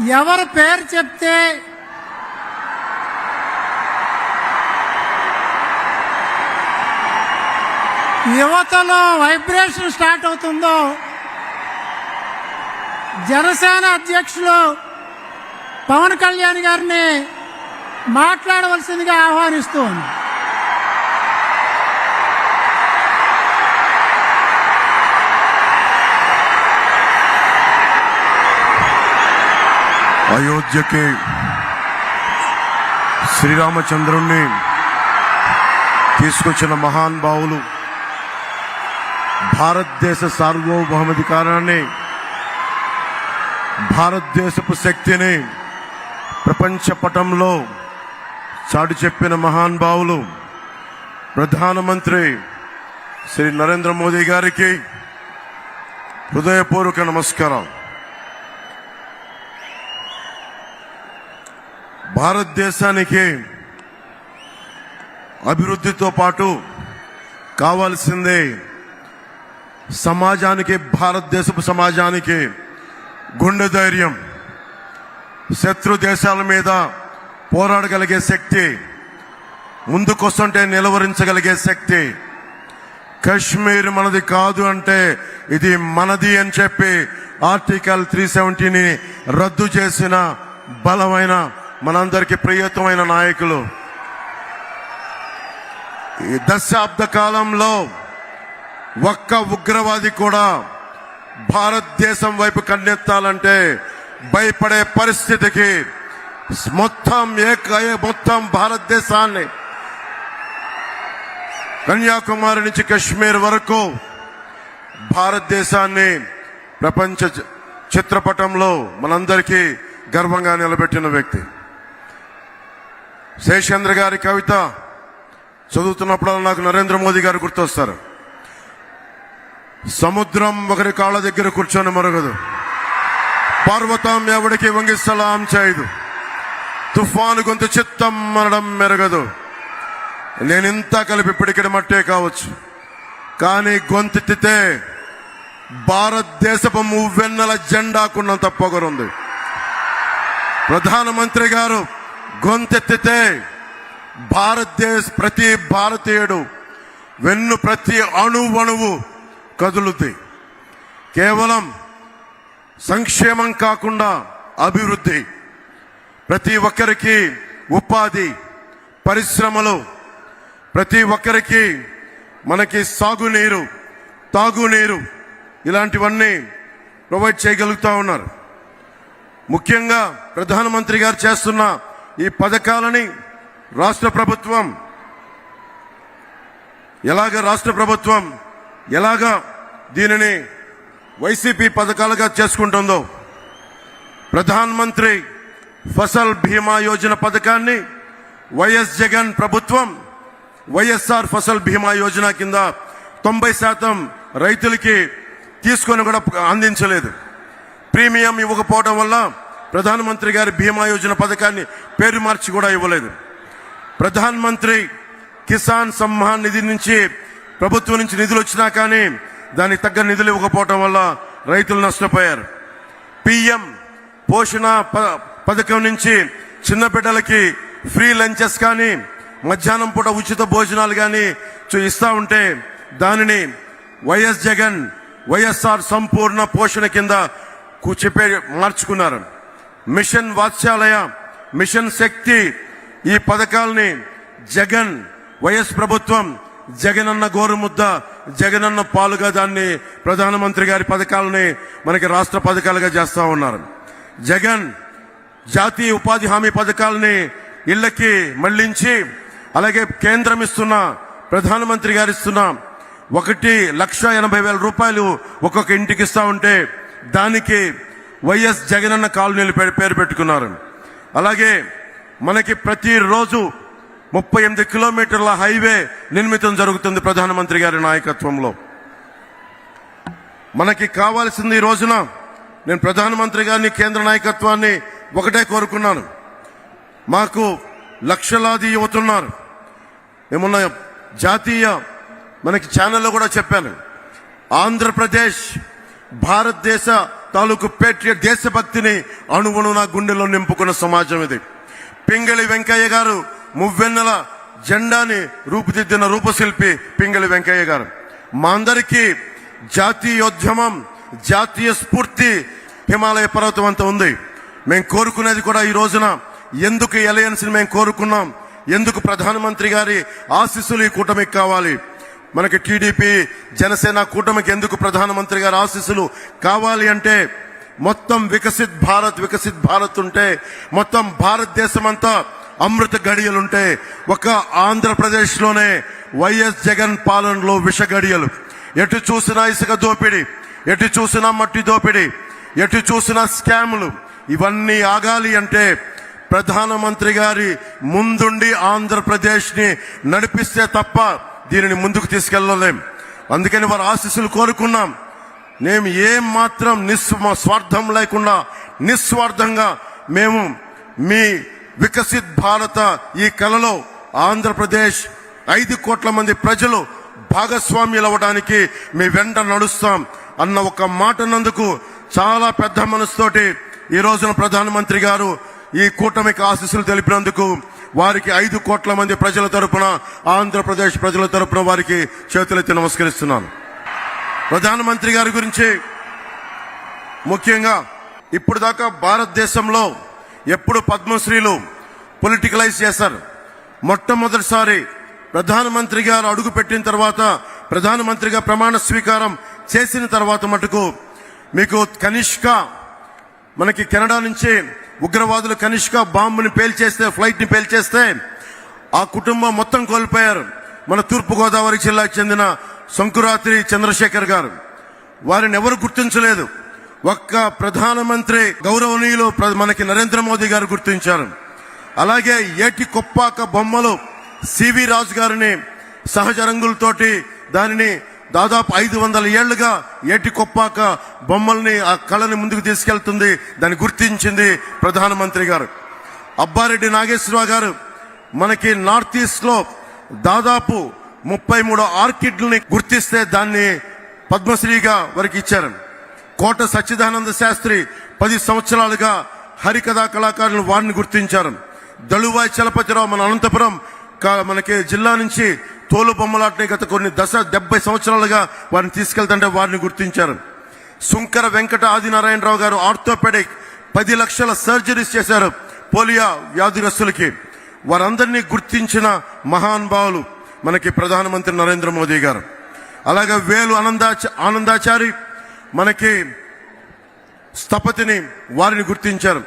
ఎవరి పేరు చెప్తే యువతలో వైబ్రేషన్ స్టార్ట్ అవుతుందో జనసేన అధ్యక్షులు పవన్ కళ్యాణ్ గారిని మాట్లాడవలసిందిగా ఆహ్వానిస్తోంది. అయోధ్యకి శ్రీరామచంద్రుణ్ణి తీసుకొచ్చిన మహానుభావులు, భారతదేశ సార్వభౌమాధికారాన్ని, భారతదేశపు శక్తిని ప్రపంచ పటంలో చాటి చెప్పిన మహానుభావులు ప్రధానమంత్రి శ్రీ నరేంద్ర మోదీ గారికి హృదయపూర్వక నమస్కారం. భారతదేశానికి అభివృద్ధితో పాటు కావాల్సిందే సమాజానికి, భారతదేశపు సమాజానికి గుండె ధైర్యం, శత్రు దేశాల మీద పోరాడగలిగే శక్తి, ముందుకొస్తుంటే నిలవరించగలిగే శక్తి. కశ్మీర్ మనది కాదు అంటే ఇది మనది అని చెప్పి ఆర్టికల్ 370ని రద్దు చేసిన బలమైన, మనందరికీ ప్రియతమైన నాయకులు. ఈ దశాబ్ద కాలంలో ఒక్క ఉగ్రవాది కూడా భారతదేశం వైపు కన్నెత్తాలంటే భయపడే పరిస్థితికి మొత్తం భారతదేశాన్ని, కన్యాకుమారి నుంచి కశ్మీర్ వరకు భారతదేశాన్ని ప్రపంచ చిత్రపటంలో మనందరికీ గర్వంగా నిలబెట్టిన వ్యక్తి. శేషేంద్ర గారి కవిత చదువుతున్నప్పుడు నాకు నరేంద్ర మోదీ గారు గుర్తొస్తారు. సముద్రం ఒకరి కాళ్ళ దగ్గర కూర్చొని మరగదు, పర్వతం ఎవడికి వంగి సలాం చేయదు, తుఫాను గొంతు చిత్తం అనడం మెరగదు. నేనింత కలిపి పిడికిడి మట్టే కావచ్చు, కానీ గొంతెత్తితే భారతదేశపు మువ్వెన్నెల జెండాకున్నంత పొగరుంది. ప్రధానమంత్రి గారు గొంతెత్తితే ప్రతి భారతీయుడు ప్రతి అణువణువు కదులుతాయి. కేవలం సంక్షేమం కాకుండా అభివృద్ధి, ప్రతి ఒక్కరికి ఉపాధి, పరిశ్రమలు, ప్రతి ఒక్కరికి మనకి సాగునీరు, తాగునీరు, ఇలాంటివన్నీ ప్రొవైడ్ చేయగలుగుతూ ఉన్నారు. ముఖ్యంగా ప్రధానమంత్రి గారు చేస్తున్న ఈ పథకాలని రాష్ట్ర ప్రభుత్వం ఎలాగా దీనిని వైసీపీ పథకాలుగా చేసుకుంటుందో, ప్రధానమంత్రి ఫసల్ బీమా యోజన పథకాన్ని వైఎస్ జగన్ ప్రభుత్వం వైఎస్ఆర్ ఫసల్ బీమా యోజన కింద 90% రైతులకి తీసుకొని కూడా అందించలేదు. ప్రీమియం ఇవ్వకపోవడం వల్ల ప్రధానమంత్రి గారి బీమా యోజన పథకాన్ని పేరు మార్చి కూడా ఇవ్వలేదు. ప్రధానమంత్రి కిసాన్ సమ్మాన్ నిధి నుంచి ప్రభుత్వం నుంచి నిధులు వచ్చినా కానీ దానికి తగ్గ నిధులు ఇవ్వకపోవడం వల్ల రైతులు నష్టపోయారు. పిఎం పోషణ పథకం నుంచి చిన్న బిడ్డలకి ఫ్రీ లంచెస్ కానీ, మధ్యాహ్నం పూట ఉచిత భోజనాలు కానీ ఇస్తా ఉంటే దానిని వైఎస్ జగన్ వైఎస్ఆర్ సంపూర్ణ పోషణ కింద చెప్పే మార్చుకున్నారు. మిషన్ వాత్సల్య, మిషన్ శక్తి, ఈ పథకాలని జగన్ వైఎస్ ప్రభుత్వం జగనన్న గోరుముద్ద, జగనన్న పాలుగా దాన్ని ప్రధానమంత్రి గారి పథకాలని మనకి రాష్ట్ర పథకాలుగా చేస్తా ఉన్నారు. జగన్ జాతీయ ఉపాధి హామీ పథకాలని ఇళ్లకి మళ్లించి, అలాగే కేంద్రం ఇస్తున్న, ప్రధానమంత్రి గారు ఇస్తున్న 1,80,000 రూపాయలు ఒక్కొక్క ఇంటికి ఇస్తా ఉంటే దానికి వైఎస్ జగనన్న కాలనీలు పేరు పెట్టుకున్నారు. అలాగే మనకి ప్రతిరోజు 38 కిలోమీటర్ల హైవే నిర్మితం జరుగుతుంది ప్రధానమంత్రి గారి నాయకత్వంలో. మనకి కావాల్సింది ఈ రోజున, నేను ప్రధానమంత్రి గారిని, కేంద్ర నాయకత్వాన్ని ఒకటే కోరుకున్నాను. మాకు లక్షలాది యువతున్నారు. ఏమన్నా జాతీయ మనకి ఛానల్లో కూడా చెప్పాను, ఆంధ్రప్రదేశ్ భారతదేశ తాలూకు పేట్రియట్ దేశభక్తిని అణువును నా గుండెలో నింపుకున్న సమాజం ఇది. పింగళి వెంకయ్య గారు మువ్వెన్నెల జెండాని రూపుదిద్దిన రూపశిల్పి పింగళి వెంకయ్య గారు. మా అందరికీ జాతీయోద్యమం, జాతీయ స్ఫూర్తి హిమాలయ పర్వతం అంతా ఉంది. మేము కోరుకునేది కూడా ఈ రోజున ఎందుకు ఈ అలయన్స్ ని మేము కోరుకున్నాం, ఎందుకు ప్రధానమంత్రి గారి ఆశీస్సులు ఈ కూటమికి కావాలి, మనకి టీడీపీ జనసేన కూటమికి ఎందుకు ప్రధానమంత్రి గారి ఆశీస్సులు కావాలి అంటే, మొత్తం వికసిత్ భారత్ ఉంటే, మొత్తం భారతదేశం అంతా అమృత గడియలుంటే, ఒక ఆంధ్రప్రదేశ్ లోనే వైఎస్ జగన్ పాలనలో విష గడియలు. ఎటు చూసినా ఇసుక దోపిడీ, ఎటు చూసినా మట్టి దోపిడీ, ఎటు చూసినా స్కాములు. ఇవన్నీ ఆగాలి అంటే ప్రధానమంత్రి గారి ముందుండి ఆంధ్రప్రదేశ్ ని నడిపిస్తే తప్ప దీనిని ముందుకు తీసుకెళ్లలేం. అందుకని వారి ఆశీస్సులు కోరుకున్నాం. మేము ఏం మాత్రం స్వార్థం లేకుండా నిస్వార్థంగా మేము మీ వికసిత్ భారత ఈ కలలో ఆంధ్రప్రదేశ్ 5 కోట్ల మంది ప్రజలు భాగస్వామ్యులు అవ్వడానికి మీ వెంట నడుస్తాం అన్న ఒక మాట నందుకు చాలా పెద్ద మనసుతోటి ఈ రోజున ప్రధానమంత్రి గారు ఈ కూటమికి ఆశీస్సులు తెలిపినందుకు వారికి 5 కోట్ల మంది ప్రజల తరపున, ఆంధ్రప్రదేశ్ ప్రజల తరపున వారికి చేతులెత్తి నమస్కరిస్తున్నాను. ప్రధానమంత్రి గారి గురించి ముఖ్యంగా ఇప్పుడు దాకా భారతదేశంలో ఎప్పుడు పద్మశ్రీలు పొలిటికలైజ్ చేశారు. మొట్టమొదటిసారి ప్రధానమంత్రి గారు అడుగు పెట్టిన తర్వాత, ప్రధానమంత్రిగా ప్రమాణ స్వీకారం చేసిన తర్వాత మటుకు మీకు కనిష్క, మనకి కెనడా నుంచి ఉగ్రవాదులు కనిష్క బాంబుని పేల్చేస్తే, ఫ్లైట్ ని పేల్చేస్తే ఆ కుటుంబం మొత్తం కోల్పోయారు. మన తూర్పుగోదావరి జిల్లాకు చెందిన శంకురాత్రి చంద్రశేఖర్ గారు. వారిని ఎవరు గుర్తించలేదు. ఒక్క ప్రధానమంత్రి గౌరవనీయులు మనకి నరేంద్ర మోదీ గారు గుర్తించారు. అలాగే ఏటి కొప్పాక బొమ్మలు సివి రాజు గారిని సహజ రంగులతోటి దానిని దాదాపు 500 ఏళ్లుగా ఏటి కొప్పాక బొమ్మల్ని, ఆ కళని ముందుకు తీసుకెళ్తుంది, దాన్ని గుర్తించింది ప్రధానమంత్రి గారు. అబ్బారెడ్డి నాగేశ్వరరావు గారు మనకి నార్త్ ఈస్ట్ లో దాదాపు 33 ఆర్కిడ్లని గుర్తిస్తే దాన్ని పద్మశ్రీగా వారికి ఇచ్చారు. కోట సచ్చిదానంద శాస్త్రి 10 సంవత్సరాలుగా హరికథా కళాకారులు వారిని గుర్తించారు. దళువాయి చలపతిరావు మన అనంతపురం మనకి జిల్లా నుంచి తోలు బొమ్మలాటని గత కొన్ని 70 సంవత్సరాలుగా వారిని తీసుకెళ్తుంటే వారిని గుర్తించారు. సుంకర వెంకట ఆదినారాయణరావు గారు ఆర్థోపెడిక్ 10 లక్షల సర్జరీస్ చేశారు పోలియో వ్యాధిగ్రస్తులకి. వారందరినీ గుర్తించిన మహానుభావులు మనకి ప్రధానమంత్రి నరేంద్ర మోదీ గారు. అలాగే వేలు ఆనందాచారి మనకి స్థపతిని, వారిని గుర్తించారు.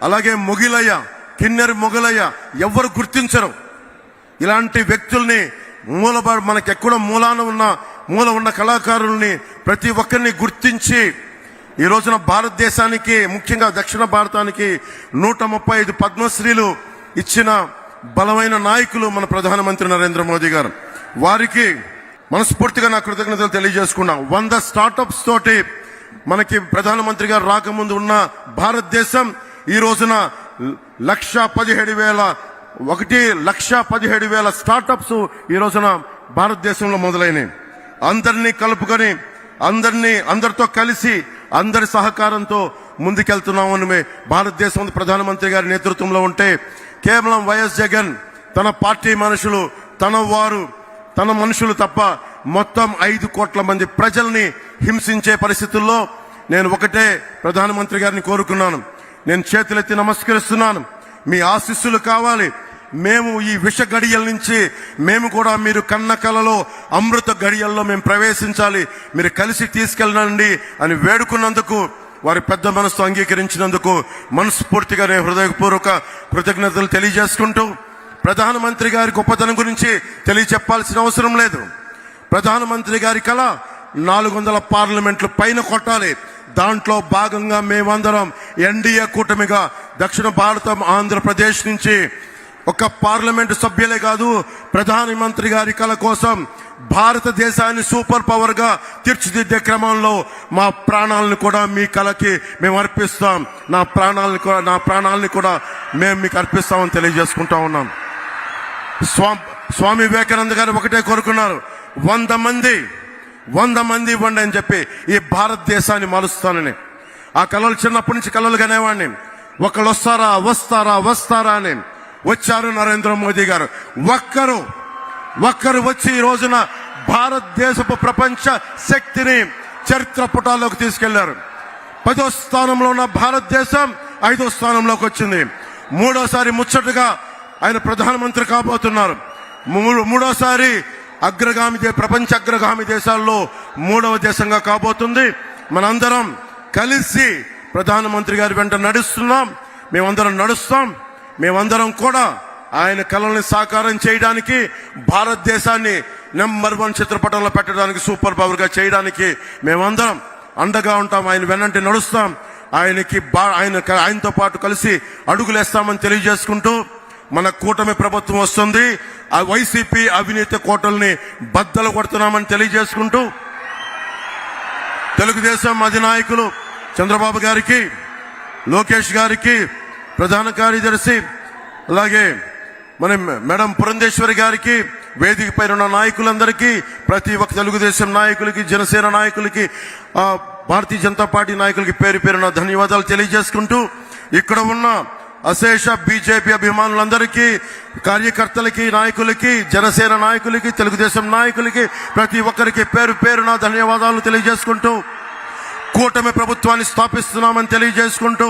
అలాగే మొగిలయ్య, కిన్నెర మొగలయ్య ఎవరు గుర్తించరు. ఇలాంటి వ్యక్తుల్ని మనకెక్కడ మూల ఉన్న కళాకారుల్ని ప్రతి ఒక్కరిని గుర్తించి ఈ రోజున భారతదేశానికి, ముఖ్యంగా దక్షిణ భారతానికి 135 పద్మశ్రీలు ఇచ్చిన బలమైన నాయకులు మన ప్రధానమంత్రి నరేంద్ర మోదీ గారు. వారికి మనస్ఫూర్తిగా నా కృతజ్ఞతలు తెలియజేసుకున్నాం. 100 స్టార్టప్స్ తోటి మనకి ప్రధానమంత్రి గారు రాకముందు ఉన్న భారతదేశం ఈ రోజున 1,17,000 స్టార్టప్స్ ఈ రోజున భారతదేశంలో మొదలైనవి. అందరినీ కలుపుకొని, అందరితో కలిసి, అందరి సహకారంతో ముందుకెళ్తున్నామని భారతదేశం ప్రధానమంత్రి గారి నేతృత్వంలో ఉంటే, కేవలం వైఎస్ జగన్ తన పార్టీ మనుషులు, తన మనుషులు తప్ప మొత్తం 5 కోట్ల మంది ప్రజల్ని హింసించే పరిస్థితుల్లో నేను ఒకటే ప్రధానమంత్రి గారిని కోరుకున్నాను. నేను చేతులెత్తి నమస్కరిస్తున్నాను. మీ ఆశీస్సులు కావాలి. మేము ఈ విష గడియల నుంచి మేము కూడా మీరు కన్న కలలో అమృత గడియల్లో మేము ప్రవేశించాలి, మీరు కలిసి తీసుకెళ్ళండి అని వేడుకున్నందుకు, వారి పెద్ద మనసు అంగీకరించినందుకు మనస్ఫూర్తిగా నేను హృదయపూర్వక కృతజ్ఞతలు తెలియజేసుకుంటూ, ప్రధానమంత్రి గారి గొప్పతనం గురించి తెలియచెప్పాల్సిన అవసరం లేదు. ప్రధానమంత్రి గారి కళ 400 పార్లమెంట్లు పైన కొట్టాలి. దాంట్లో భాగంగా మేమందరం ఎన్డీఏ కూటమిగా దక్షిణ భారతం ఆంధ్రప్రదేశ్ నుంచి ఒక పార్లమెంటు సభ్యులే కాదు, ప్రధానమంత్రి గారి కళ కోసం భారతదేశాన్ని సూపర్ పవర్ గా తీర్చిదిద్దే క్రమంలో మా ప్రాణాలను కూడా మీ కళకి మేము అర్పిస్తాం. నా ప్రాణాలని కూడా మేము మీకు అర్పిస్తామని తెలియజేసుకుంటా ఉన్నాం. స్వామి వివేకానంద గారు ఒకటే కోరుకున్నారు, 100 మంది ఇవ్వండి అని చెప్పి ఈ భారతదేశాన్ని మారుస్తానని. ఆ కలలు చిన్నప్పటి నుంచి కలలు కనేవాడిని. ఒకళ్ళు వస్తారా వస్తారా వస్తారా అని. వచ్చారు నరేంద్ర మోదీ గారు. ఒక్కరు వచ్చి ఈ రోజున భారతదేశపు ప్రపంచ శక్తిని చరిత్ర పుటాల్లోకి తీసుకెళ్లారు. 10వ స్థానంలో ఉన్న భారతదేశం 5వ స్థానంలోకి వచ్చింది. మూడోసారి ముచ్చటగా ఆయన ప్రధానమంత్రి కాబోతున్నారు. మూడోసారి ప్రపంచ అగ్రగామి దేశాల్లో 3వ దేశంగా కాబోతుంది. మనందరం కలిసి ప్రధానమంత్రి గారి వెంట నడుస్తున్నాం. మేమందరం నడుస్తాం. మేమందరం కూడా ఆయన కళల్ని సాకారం చేయడానికి, భారతదేశాన్ని నెంబర్ 1 చిత్రపటంలో పెట్టడానికి, సూపర్ పవర్ గా చేయడానికి మేమందరం అండగా ఉంటాం. ఆయన వెన్నంటి నడుస్తాం. ఆయనతో పాటు కలిసి అడుగులేస్తామని తెలియజేసుకుంటూ, మన కూటమి ప్రభుత్వం వస్తుంది. ఆ వైసీపీ అవినీతి కోటల్ని బద్దలు కొడుతున్నామని తెలియజేసుకుంటూ, తెలుగుదేశం అధినాయకులు చంద్రబాబు గారికి, లోకేష్ గారికి, ప్రధాన కార్యదర్శి, అలాగే మన మేడం పురంధేశ్వరి గారికి, వేదిక పైన ఉన్న నాయకులందరికీ, ప్రతి ఒక్క తెలుగుదేశం నాయకులకి, జనసేన నాయకులకి, భారతీయ జనతా పార్టీ నాయకులకి పేరు పేరున ధన్యవాదాలు తెలియజేసుకుంటూ, ఇక్కడ ఉన్న అశేష బీజేపీ అభిమానులందరికీ, కార్యకర్తలకి, నాయకులకి, జనసేన నాయకులకి, తెలుగుదేశం నాయకులకి, ప్రతి ఒక్కరికి పేరు పేరున ధన్యవాదాలు తెలియజేసుకుంటూ, కూటమి ప్రభుత్వాన్ని స్థాపిస్తున్నామని తెలియజేసుకుంటూ